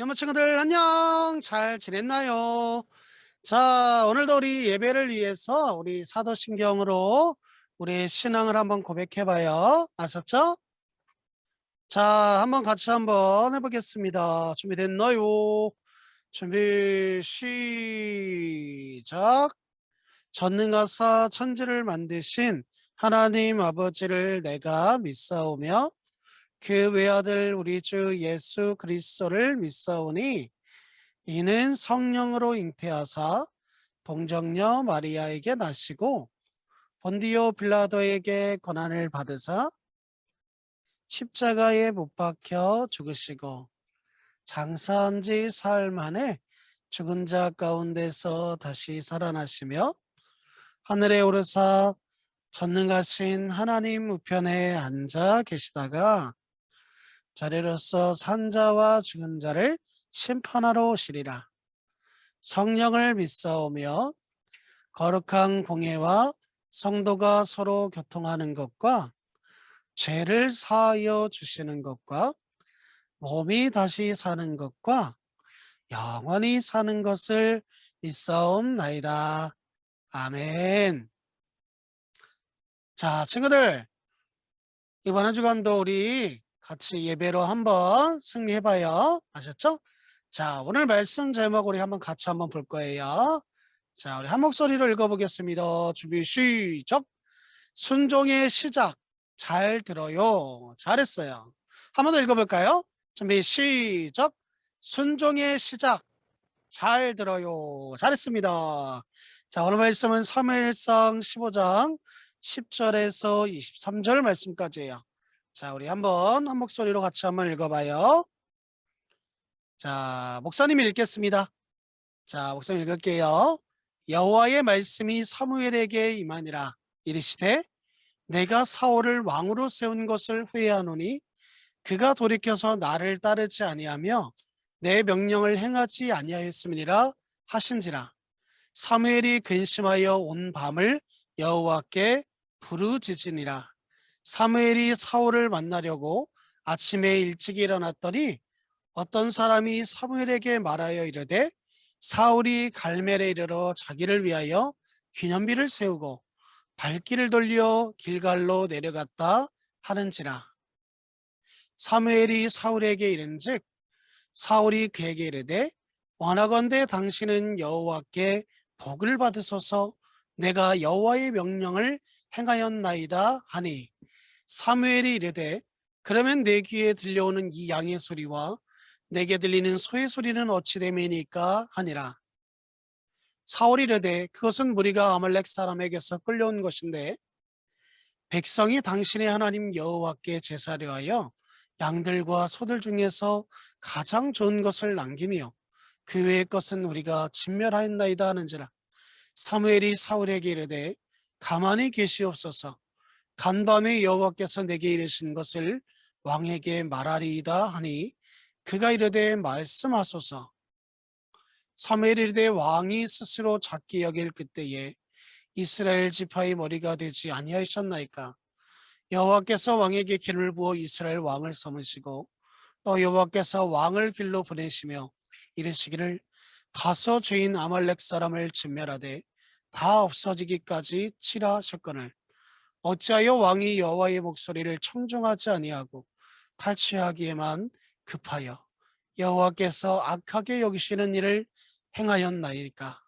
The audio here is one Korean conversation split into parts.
여러분 친구들 안녕, 잘 지냈나요? 자, 오늘도 우리 예배를 위해서 우리 사도신경으로 우리 신앙을 한번 고백해 봐요. 아셨죠? 자, 한번 같이 한번 해보겠습니다. 준비됐나요? 준비 시작. 전능하사 천지를 만드신 하나님 아버지를 내가 믿사오며 그 외아들 우리 주 예수 그리스도를 믿사오니 이는 성령으로 잉태하사 동정녀 마리아에게 나시고 본디오 빌라도에게 고난을 받으사 십자가에 못 박혀 죽으시고 장사한 지 사흘 만에 죽은 자 가운데서 다시 살아나시며 하늘에 오르사 전능하신 하나님 우편에 앉아 계시다가 자리로서 산자와 죽은 자를 심판하러 오시리라. 성령을 믿사오며 거룩한 공예와 성도가 서로 교통하는 것과 죄를 사하여 주시는 것과 몸이 다시 사는 것과 영원히 사는 것을 믿사옵나이다. 아멘. 자, 친구들, 이번 한 주간도 우리 같이 예배로 한번 승리해봐요. 아셨죠? 자, 오늘 말씀 제목 우리 한번 같이 한번 볼 거예요. 자, 우리 한 목소리로 읽어보겠습니다. 준비 시작. 순종의 시작. 잘 들어요. 잘했어요. 한 번 더 읽어볼까요? 준비 시작. 순종의 시작. 잘 들어요. 잘했습니다. 자, 오늘 말씀은 사무엘상 15장 10절에서 23절 말씀까지예요. 자, 우리 한번 한 목소리로 같이 한번 읽어봐요. 자, 목사님이 읽겠습니다. 자, 목사님 읽을게요. 여호와의 말씀이 사무엘에게 임하니라. 이르시되 내가 사울을 왕으로 세운 것을 후회하노니 그가 돌이켜서 나를 따르지 아니하며 내 명령을 행하지 아니하였음이니라 하신지라. 사무엘이 근심하여 온 밤을 여호와께 부르짖으니라. 사무엘이 사울을 만나려고 아침에 일찍 일어났더니 어떤 사람이 사무엘에게 말하여 이르되 사울이 갈멜에 이르러 자기를 위하여 기념비를 세우고 발길을 돌려 길갈로 내려갔다 하는지라. 사무엘이 사울에게 이른즉 사울이 그에게 이르되 원하건대 당신은 여호와께 복을 받으소서. 내가 여호와의 명령을 행하였나이다 하니 사무엘이 이르되 그러면 내 귀에 들려오는 이 양의 소리와 내게 들리는 소의 소리는 어찌 됨이니까 하니라. 사울이 이르되 그것은 무리가 아말렉 사람에게서 끌려온 것인데 백성이 당신의 하나님 여호와께 제사를 하여 양들과 소들 중에서 가장 좋은 것을 남기며 그 외의 것은 우리가 진멸하였나이다 하는지라. 사무엘이 사울에게 이르되 가만히 계시옵소서. 간밤에 여호와께서 내게 이르신 것을 왕에게 말하리이다 하니 그가 이르되 말씀하소서. 사무엘이 이르되 왕이 스스로 작게 여길 그때에 이스라엘 지파의 머리가 되지 아니하셨나이까. 여호와께서 왕에게 기름을 부어 이스라엘 왕을 삼으시고 또 여호와께서 왕을 길로 보내시며 이르시기를 가서 죄인 아말렉 사람을 진멸하되 다 없어지기까지 치라 하셨거늘 어찌하여 왕이 여호와의 목소리를 청종하지 아니하고 탈취하기에만 급하여 여호와께서 악하게 여기시는 일을 행하였나이까.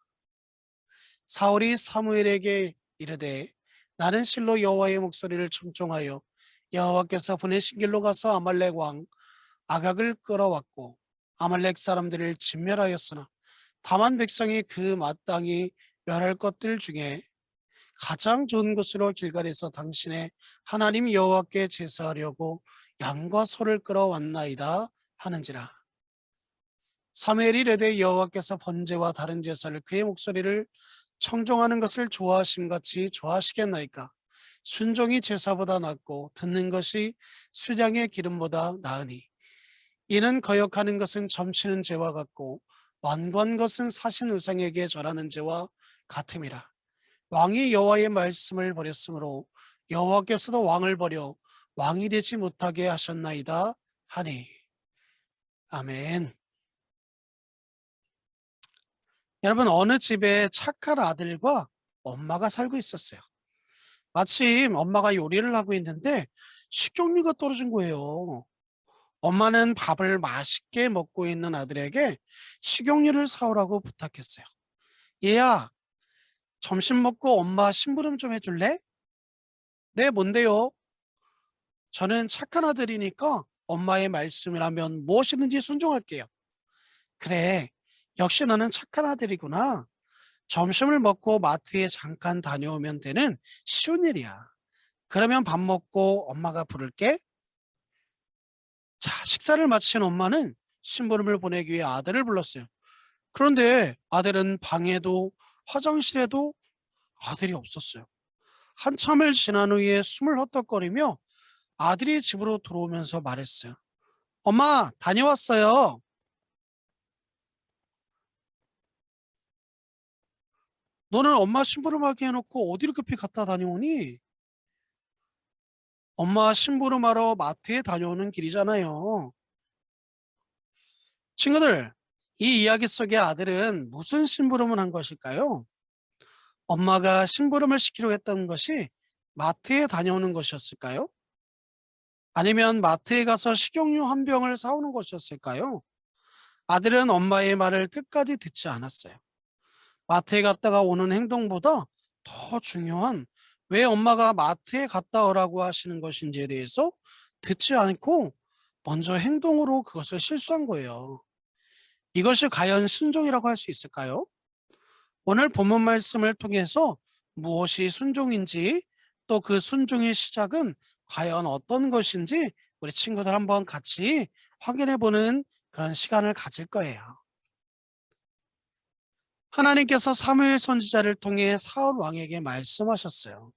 사울이 사무엘에게 이르되 나는 실로 여호와의 목소리를 청종하여 여호와께서 보내신 길로 가서 아말렉 왕 아각을 끌어왔고 아말렉 사람들을 진멸하였으나 다만 백성이 그 마땅히 멸할 것들 중에 가장 좋은 곳으로 길갈에서 당신의 하나님 여호와께 제사하려고 양과 소를 끌어왔나이다 하는지라. 사무엘이 이르되 여호와께서 번제와 다른 제사를 그의 목소리를 청종하는 것을 좋아하심같이 좋아하시겠나이까. 순종이 제사보다 낫고 듣는 것이 수량의 기름보다 나으니 이는 거역하는 것은 점치는 죄와 같고 완고한 것은 사신 우상에게 절하는 죄와 같음이라. 왕이 여호와의 말씀을 버렸으므로 여호와께서도 왕을 버려 왕이 되지 못하게 하셨나이다 하니. 아멘. 여러분, 어느 집에 착한 아들과 엄마가 살고 있었어요. 마침 엄마가 요리를 하고 있는데 식용유가 떨어진 거예요. 엄마는 밥을 맛있게 먹고 있는 아들에게 식용유를 사오라고 부탁했어요. 얘야, 점심 먹고 엄마 심부름 좀 해줄래? 네, 뭔데요? 저는 착한 아들이니까 엄마의 말씀이라면 무엇이든지 순종할게요. 그래, 역시 너는 착한 아들이구나. 점심을 먹고 마트에 잠깐 다녀오면 되는 쉬운 일이야. 그러면 밥 먹고 엄마가 부를게. 자, 식사를 마친 엄마는 심부름을 보내기 위해 아들을 불렀어요. 그런데 아들은 방에도 화장실에도 아들이 없었어요. 한참을 지난 후에 숨을 헛떡거리며 아들이 집으로 들어오면서 말했어요. 엄마, 다녀왔어요. 너는 엄마 심부름하게 해놓고 어디로 급히 갔다 다녀오니? 엄마 심부름하러 마트에 다녀오는 길이잖아요. 친구들, 이 이야기 속의 아들은 무슨 심부름을 한 것일까요? 엄마가 심부름을 시키려고 했던 것이 마트에 다녀오는 것이었을까요? 아니면 마트에 가서 식용유 한 병을 사오는 것이었을까요? 아들은 엄마의 말을 끝까지 듣지 않았어요. 마트에 갔다가 오는 행동보다 더 중요한 왜 엄마가 마트에 갔다 오라고 하시는 것인지에 대해서 듣지 않고 먼저 행동으로 그것을 실수한 거예요. 이것이 과연 순종이라고 할 수 있을까요? 오늘 본문 말씀을 통해서 무엇이 순종인지 또 그 순종의 시작은 과연 어떤 것인지 우리 친구들 한번 같이 확인해 보는 그런 시간을 가질 거예요. 하나님께서 사무엘 선지자를 통해 사울 왕에게 말씀하셨어요.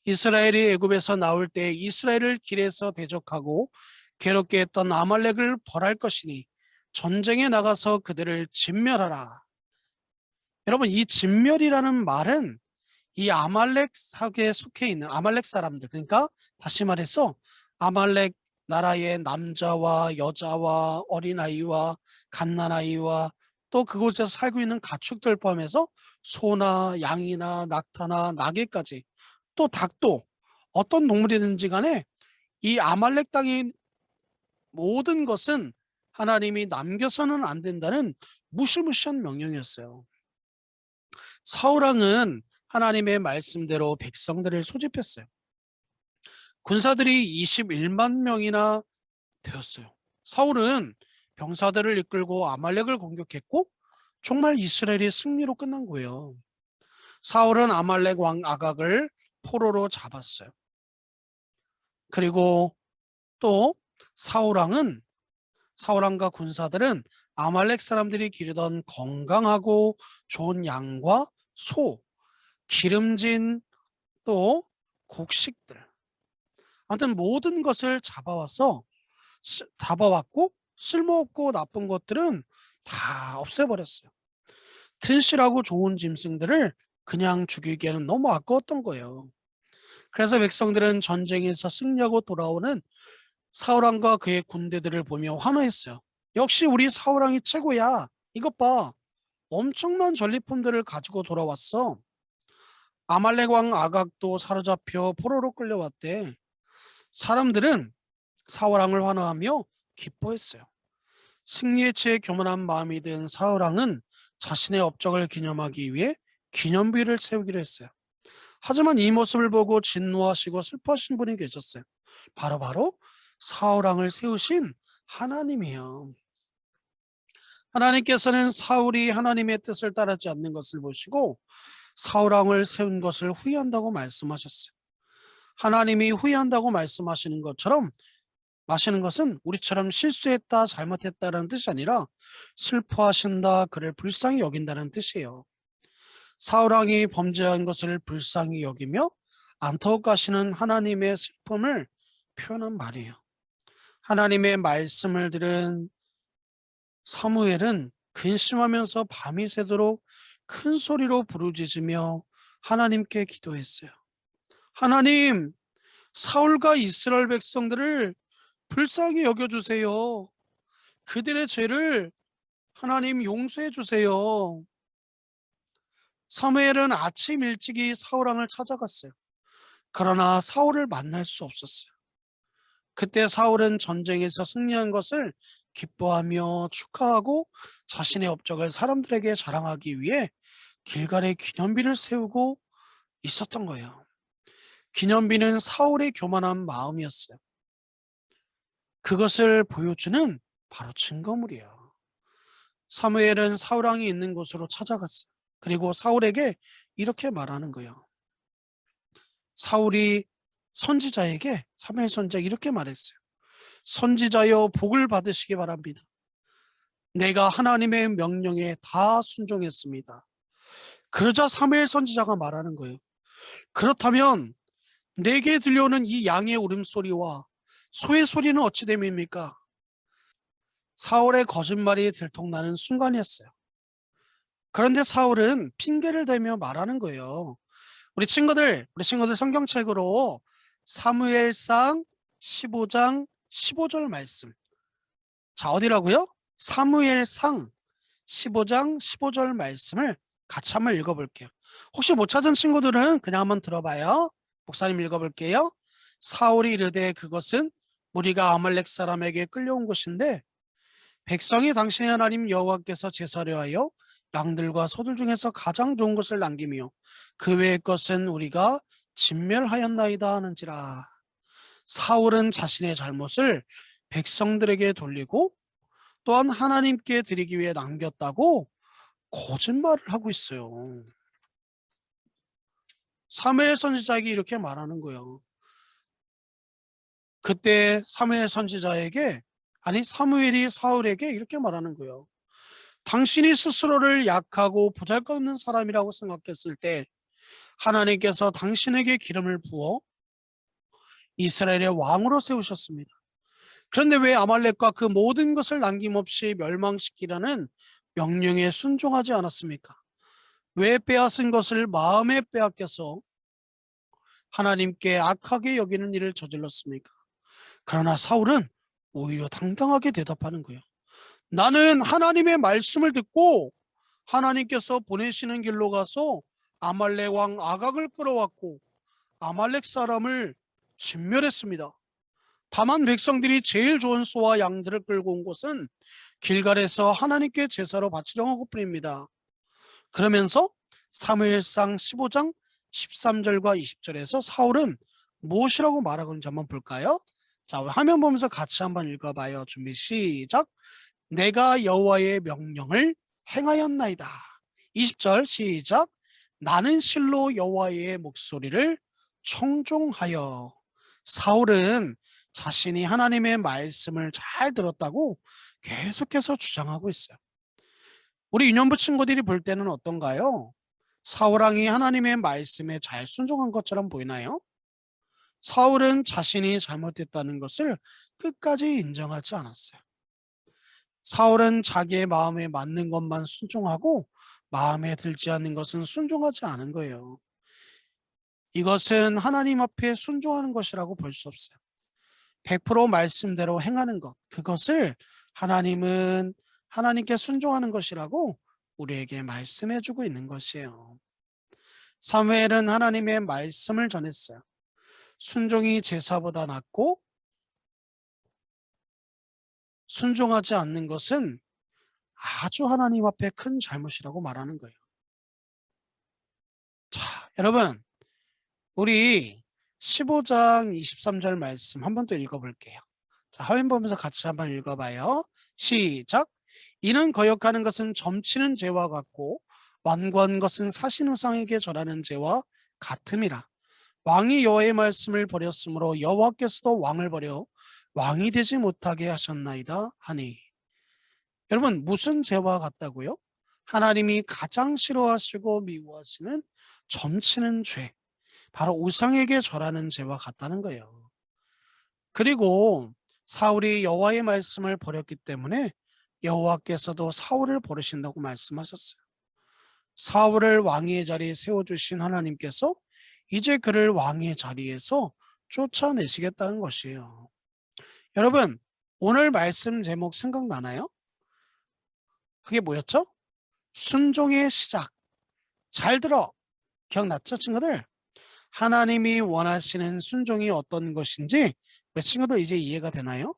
이스라엘이 애굽에서 나올 때 이스라엘을 길에서 대적하고 괴롭게 했던 아말렉을 벌할 것이니 전쟁에 나가서 그들을 진멸하라. 여러분, 이 진멸이라는 말은 이 아말렉에 속해 있는 아말렉 사람들, 그러니까 다시 말해서 아말렉 나라의 남자와 여자와 어린아이와 갓난아이와 또 그곳에서 살고 있는 가축들 포함해서 소나 양이나 낙타나 나귀까지 또 닭도 어떤 동물이든지 간에 이 아말렉 땅의 모든 것은 하나님이 남겨서는 안 된다는 무시무시한 명령이었어요. 사울왕은 하나님의 말씀대로 백성들을 소집했어요. 군사들이 21만 명이나 되었어요. 사울은 병사들을 이끌고 아말렉을 공격했고 정말 이스라엘이 승리로 끝난 거예요. 사울은 아말렉 왕 아각을 포로로 잡았어요. 그리고 또 사울왕과 군사들은 아말렉 사람들이 기르던 건강하고 좋은 양과 소, 기름진 또 곡식들, 아무튼 모든 것을 잡아왔고 쓸모없고 나쁜 것들은 다 없애버렸어요. 튼실하고 좋은 짐승들을 그냥 죽이기에는 너무 아까웠던 거예요. 그래서 백성들은 전쟁에서 승리하고 돌아오는 사울왕과 그의 군대들을 보며 환호했어요. 역시 우리 사울왕이 최고야. 이것 봐. 엄청난 전리품들을 가지고 돌아왔어. 아말렉 왕 아각도 사로잡혀 포로로 끌려왔대. 사람들은 사울왕을 환호하며 기뻐했어요. 승리에 채 교만한 마음이 든 사울왕은 자신의 업적을 기념하기 위해 기념비를 세우기로 했어요. 하지만 이 모습을 보고 진노하시고 슬퍼하신 분이 계셨어요. 바로 사울왕을 세우신 하나님이에요. 하나님께서는 사울이 하나님의 뜻을 따르지 않는 것을 보시고 사울왕을 세운 것을 후회한다고 말씀하셨어요. 하나님이 후회한다고 말씀하시는 것처럼 마시는 것은 우리처럼 실수했다, 잘못했다는 뜻이 아니라 슬퍼하신다, 그를 불쌍히 여긴다는 뜻이에요. 사울왕이 범죄한 것을 불쌍히 여기며 안타까워하시는 하나님의 슬픔을 표현한 말이에요. 하나님의 말씀을 들은 사무엘은 근심하면서 밤이 새도록 큰 소리로 부르짖으며 하나님께 기도했어요. 하나님, 사울과 이스라엘 백성들을 불쌍히 여겨주세요. 그들의 죄를 하나님 용서해 주세요. 사무엘은 아침 일찍이 사울 왕을 찾아갔어요. 그러나 사울을 만날 수 없었어요. 그때 사울은 전쟁에서 승리한 것을 기뻐하며 축하하고 자신의 업적을 사람들에게 자랑하기 위해 길갈에 기념비를 세우고 있었던 거예요. 기념비는 사울의 교만한 마음이었어요. 그것을 보여주는 바로 증거물이에요. 사무엘은 사울 왕이 있는 곳으로 찾아갔어요. 그리고 사울에게 이렇게 말하는 거예요. 사울이 선지자에게, 사무엘 선지자에게 이렇게 말했어요. 선지자여, 복을 받으시기 바랍니다. 내가 하나님의 명령에 다 순종했습니다. 그러자 사무엘 선지자가 말하는 거예요. 그렇다면 내게 들려오는 이 양의 울음소리와 소의 소리는 어찌 됨입니까? 사울의 거짓말이 들통나는 순간이었어요. 그런데 사울은 핑계를 대며 말하는 거예요. 우리 친구들 성경책으로 사무엘상 15장 15절 말씀. 자, 어디라고요? 사무엘상 15장 15절 말씀을 같이 한번 읽어볼게요. 혹시 못 찾은 친구들은 그냥 한번 들어봐요. 목사님 읽어볼게요. 사울이 이르되 그것은 우리가 아말렉 사람에게 끌려온 곳인데 백성이 당신의 하나님 여호와께서 제사를 하여 양들과 소들 중에서 가장 좋은 것을 남기며 그 외의 것은 우리가 진멸하였나이다 하는지라. 사울은 자신의 잘못을 백성들에게 돌리고 또한 하나님께 드리기 위해 남겼다고 거짓말을 하고 있어요. 사무엘 선지자에게 이렇게 말하는 거예요. 그때 사무엘이 사울에게 이렇게 말하는 거예요. 당신이 스스로를 약하고 보잘것없는 사람이라고 생각했을 때 하나님께서 당신에게 기름을 부어 이스라엘의 왕으로 세우셨습니다. 그런데 왜 아말렉과 그 모든 것을 남김없이 멸망시키라는 명령에 순종하지 않았습니까? 왜 빼앗은 것을 마음에 빼앗겨서 하나님께 악하게 여기는 일을 저질렀습니까? 그러나 사울은 오히려 당당하게 대답하는 거예요. 나는 하나님의 말씀을 듣고 하나님께서 보내시는 길로 가서 아말렉 왕 아각을 끌어왔고 아말렉 사람을 진멸했습니다. 다만 백성들이 제일 좋은 소와 양들을 끌고 온 곳은 길갈에서 하나님께 제사로 바치려고 한 것뿐입니다. 그러면서 사무엘상 15장 13절과 20절에서 사울은 무엇이라고 말하고 있는지 한번 볼까요? 자, 화면 보면서 같이 한번 읽어봐요. 준비 시작. 내가 여호와의 명령을 행하였나이다. 20절 시작. 나는 실로 여호와의 목소리를 청종하여. 사울은 자신이 하나님의 말씀을 잘 들었다고 계속해서 주장하고 있어요. 우리 유년부 친구들이 볼 때는 어떤가요? 사울왕이 하나님의 말씀에 잘 순종한 것처럼 보이나요? 사울은 자신이 잘못했다는 것을 끝까지 인정하지 않았어요. 사울은 자기의 마음에 맞는 것만 순종하고 마음에 들지 않는 것은 순종하지 않은 거예요. 이것은 하나님 앞에 순종하는 것이라고 볼 수 없어요. 100% 말씀대로 행하는 것, 그것을 하나님은 하나님께 순종하는 것이라고 우리에게 말씀해 주고 있는 것이에요. 사무엘은 하나님의 말씀을 전했어요. 순종이 제사보다 낫고 순종하지 않는 것은 아주 하나님 앞에 큰 잘못이라고 말하는 거예요. 자, 여러분, 우리 15장 23절 말씀 한 번 더 읽어볼게요. 자, 화면 보면서 같이 한번 읽어봐요. 시작. 이는 거역하는 것은 점치는 죄와 같고 완고한 것은 사신 우상에게 절하는 죄와 같음이라. 왕이 여호와의 말씀을 버렸으므로 여호와께서도 왕을 버려 왕이 되지 못하게 하셨나이다 하니. 여러분, 무슨 죄와 같다고요? 하나님이 가장 싫어하시고 미워하시는 점치는 죄, 바로 우상에게 절하는 죄와 같다는 거예요. 그리고 사울이 여호와의 말씀을 버렸기 때문에 여호와께서도 사울을 버리신다고 말씀하셨어요. 사울을 왕의 자리에 세워주신 하나님께서 이제 그를 왕의 자리에서 쫓아내시겠다는 것이에요. 여러분, 오늘 말씀 제목 생각나나요? 그게 뭐였죠? 순종의 시작, 잘 들어. 기억났죠, 친구들? 하나님이 원하시는 순종이 어떤 것인지 우리 친구들 이제 이해가 되나요?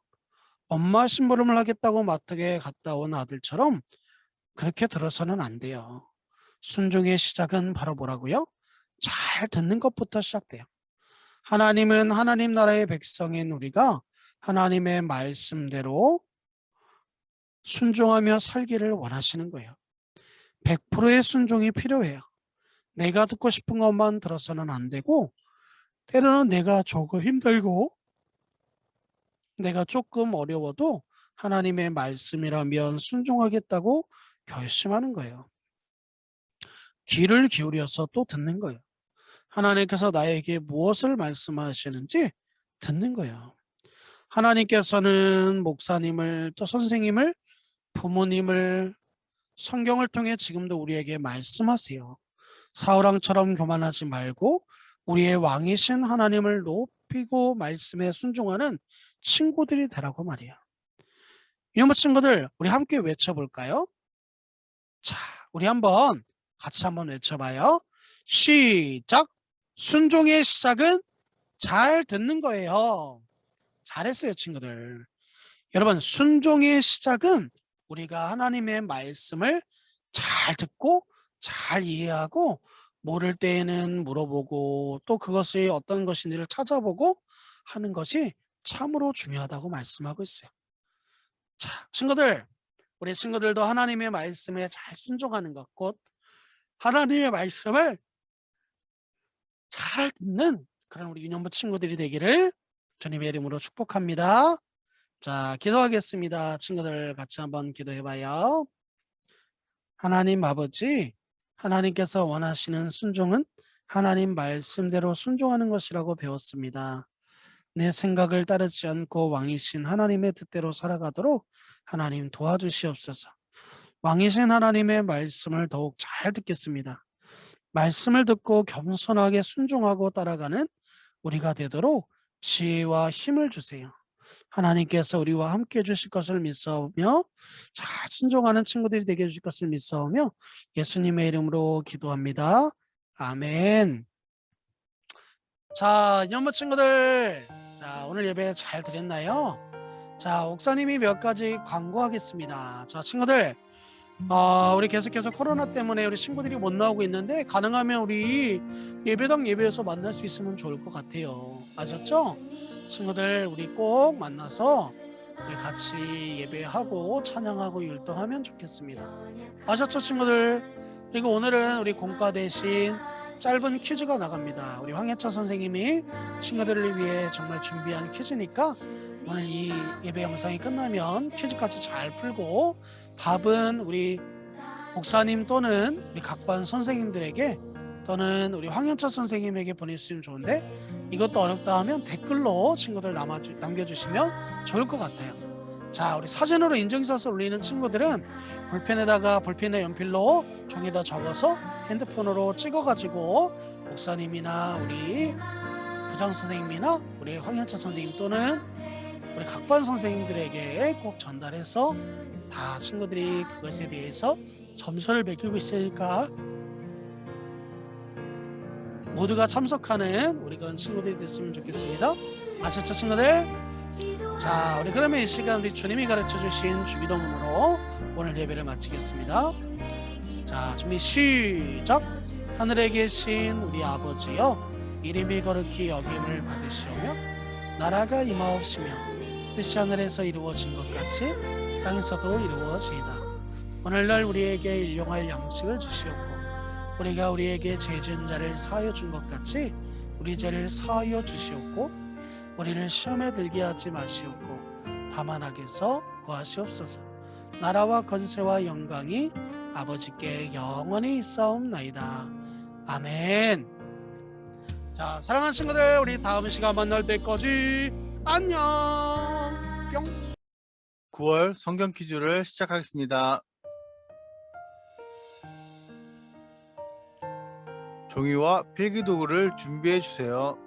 엄마 심부름을 하겠다고 마트에 갔다 온 아들처럼 그렇게 들어서는 안 돼요. 순종의 시작은 바로 뭐라고요? 잘 듣는 것부터 시작돼요. 하나님은 하나님 나라의 백성인 우리가 하나님의 말씀대로 순종하며 살기를 원하시는 거예요. 100%의 순종이 필요해요. 내가 듣고 싶은 것만 들어서는 안 되고, 때로는 내가 조금 힘들고 내가 조금 어려워도 하나님의 말씀이라면 순종하겠다고 결심하는 거예요. 귀를 기울여서 또 듣는 거예요. 하나님께서 나에게 무엇을 말씀하시는지 듣는 거예요. 하나님께서는 목사님을 또 선생님을 부모님을 성경을 통해 지금도 우리에게 말씀하세요. 사울왕처럼 교만하지 말고 우리의 왕이신 하나님을 높이고 말씀에 순종하는 친구들이 되라고 말이야. 이놈의 친구들, 우리 함께 외쳐볼까요? 자, 우리 같이 한번 외쳐봐요. 시작! 순종의 시작은 잘 듣는 거예요. 잘했어요, 친구들. 여러분, 순종의 시작은 우리가 하나님의 말씀을 잘 듣고 잘 이해하고 모를 때에는 물어보고 또 그것이 어떤 것인지를 찾아보고 하는 것이 참으로 중요하다고 말씀하고 있어요. 자, 친구들, 우리 친구들도 하나님의 말씀에 잘 순종하는 것, 곧 하나님의 말씀을 잘 듣는 그런 우리 유년부 친구들이 되기를 주님의 이름으로 축복합니다. 자, 기도하겠습니다. 친구들 같이 한번 기도해봐요. 하나님 아버지, 하나님께서 원하시는 순종은 하나님 말씀대로 순종하는 것이라고 배웠습니다. 내 생각을 따르지 않고 왕이신 하나님의 뜻대로 살아가도록 하나님 도와주시옵소서. 왕이신 하나님의 말씀을 더욱 잘 듣겠습니다. 말씀을 듣고 겸손하게 순종하고 따라가는 우리가 되도록 지혜와 힘을 주세요. 하나님께서 우리와 함께 해주실 것을 믿사오며 잘 순종하는 친구들이 되게 해주실 것을 믿사오며 예수님의 이름으로 기도합니다. 아멘. 자, 연모 친구들, 자, 오늘 예배 잘 드렸나요? 자, 옥사님이 몇 가지 광고하겠습니다. 자, 친구들, 우리 계속해서 코로나 때문에 우리 친구들이 못 나오고 있는데 가능하면 우리 예배당 예배에서 만날 수 있으면 좋을 것 같아요. 아셨죠? 친구들, 우리 꼭 만나서 우리 같이 예배하고 찬양하고 율동하면 좋겠습니다. 아셨죠, 친구들? 그리고 오늘은 우리 공과 대신 짧은 퀴즈가 나갑니다. 우리 황혜철 선생님이 친구들을 위해 정말 준비한 퀴즈니까 오늘 이 예배 영상이 끝나면 퀴즈까지 잘 풀고 답은 우리 목사님 또는 우리 각반 선생님들에게 또는 우리 황현철 선생님에게 보내주시면 좋은데 이것도 어렵다 하면 댓글로 친구들 남겨주시면 좋을 것 같아요. 자, 우리 사진으로 인증서서 올리는 친구들은 볼펜에 연필로 종이에다 적어서 핸드폰으로 찍어가지고 목사님이나 우리 부장 선생님이나 우리 황현철 선생님 또는 우리 각반 선생님들에게 꼭 전달해서 다 친구들이 그것에 대해서 점수를 매기고 있으니까 모두가 참석하는 우리 그런 친구들이 됐으면 좋겠습니다. 아셨죠, 친구들? 자, 우리 그러면 이 시간 우리 주님이 가르쳐 주신 주기도문으로 오늘 예배를 마치겠습니다. 자, 준비 시작. 하늘에 계신 우리 아버지여, 이름이 거룩히 여김을 받으시오며 나라가 임하옵시며 뜻이 하늘에서 이루어진 것 같이 땅에서도 이루어지이다. 오늘날 우리에게 일용할 양식을 주시옵고 우리가 우리에게 죄 지은 자를 사하여 준 것 같이 우리 죄를 사하여 주시옵고 우리를 시험에 들게 하지 마시옵고 다만 악에서 구하시옵소서. 나라와 권세와 영광이 아버지께 영원히 있사옵나이다. 아멘. 자, 사랑하는 친구들, 우리 다음 시간 만날 때까지 안녕. 뿅. 9월 성경 퀴즈를 시작하겠습니다. 종이와 필기도구를 준비해 주세요.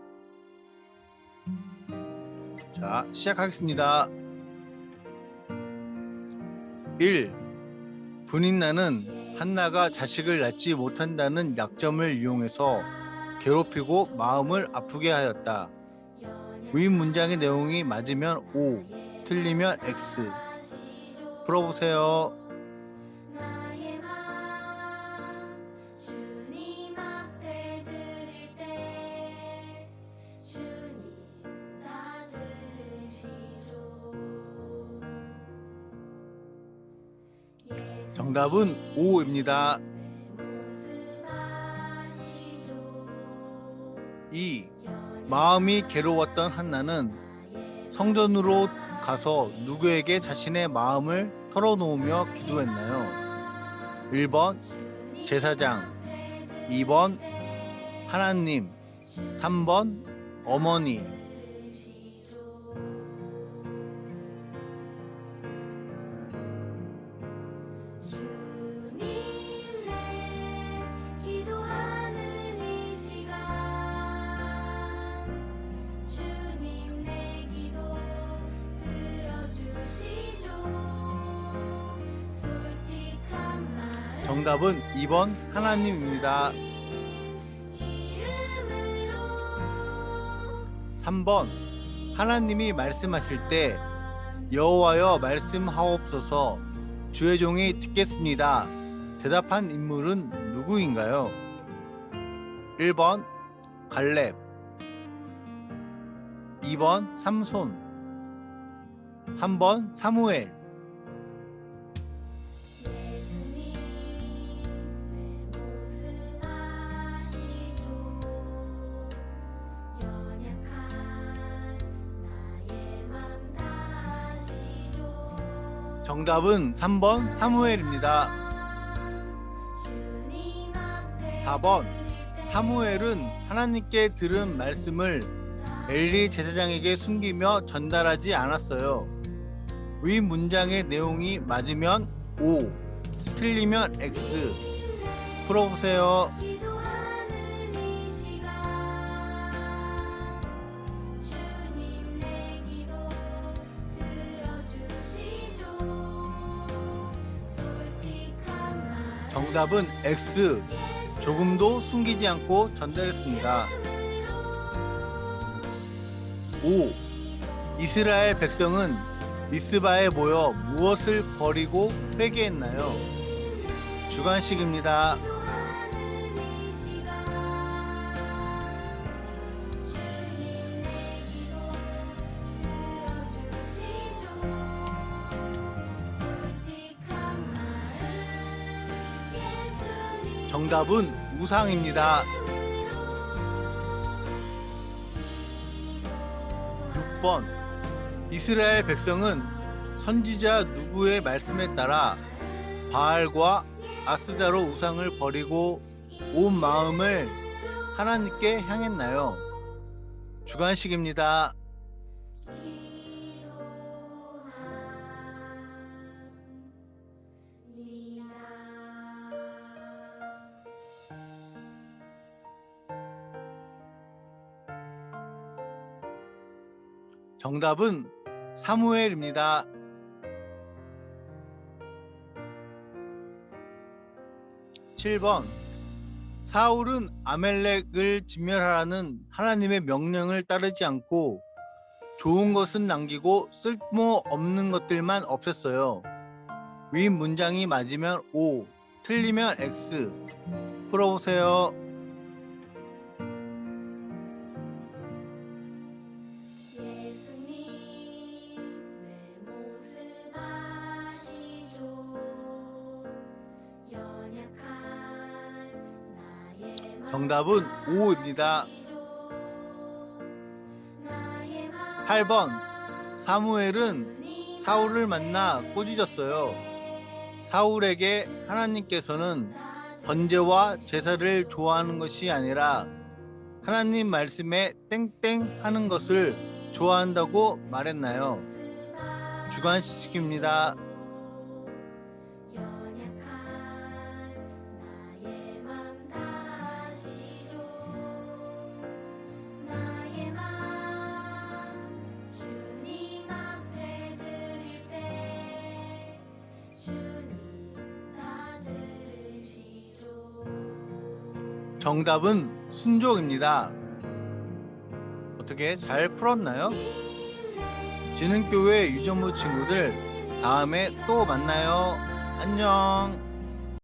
자, 시작하겠습니다. 1. 분이 나는 한나가 자식을 낳지 못한다는 약점을 이용해서 괴롭히고 마음을 아프게 하였다. 위 문장의 내용이 맞으면 O, 틀리면 X. 풀어보세요. 나의 맘 주님 앞에 드릴 때 주님 다 들으시죠. 정답은 O입니다. 모습 아시죠. 2. 마음이 괴로웠던 한나는 성전으로 가서 누구에게 자신의 마음을 털어놓으며 기도했나요? 1번 제사장, 2번 하나님, 3번 어머니. 주님 내 기도하는 이 시간 주님 내 기도 들어주시죠. 솔직한 마음 정답은 2번 하나님입니다. 이름으로 3번 하나님이 말씀하실 때 여호와여 말씀하옵소서 주의 종이 듣겠습니다. 대답한 인물은 누구인가요? 1번 갈렙, 2번 삼손, 3번 사무엘. 예수님 내 모습 아시죠. 연약한 나의 맘 다 아시죠. 정답은 3번 사무엘입니다. 주님 앞에 4번 사무엘은 하나님께 들은 말씀을 엘리 제사장에게 숨기며 전달하지 않았어요. 위 문장의 내용이 맞으면 O, 틀리면 X. 풀어보세요. 기도하는 이 시간 주님 내 기도 들어주시죠. 솔직한 말 정답은 X. 조금도 숨기지 않고 전달했습니다. 5. 이스라엘 백성은 미스바에 모여 무엇을 버리고 회개했나요? 주관식입니다. 기도하는 이 시간 주님 내 기도 들어주시죠. 솔직한 마음 예수님 정답은 우상입니다. 6번 이스라엘 백성은 선지자 누구의 말씀에 따라 바알과 아스다로 우상을 버리고 온 마음을 하나님께 향했나요? 주관식입니다. 정답은 사무엘입니다. 7번 사울은 아멜렉을 진멸하라는 하나님의 명령을 따르지 않고 좋은 것은 남기고 쓸모없는 것들만 없앴어요. 위 문장이 맞으면 O, 틀리면 X. 풀어보세요. 예수님 내 모습 아시죠. 연약한 나의 맘 정답은 O입니다. 아시죠. 나의 맘 8번 사무엘은 주님 사울을 만나 꾸짖었어요. 사울에게 하나님께서는 번제와 제사를 좋아하는 것이 아니라 하나님 말씀에 땡땡 하는 것을 좋아한다고 말했나요? 주관식입니다. 연약한 나의 맘 다 아시죠. 나의 맘 주님 앞에 드릴 때 주님 다 들으시죠. 정답은 순종입니다. 어떻게 잘 풀었나요? 지능교회 유전부 친구들 다음에 또 만나요. 안녕.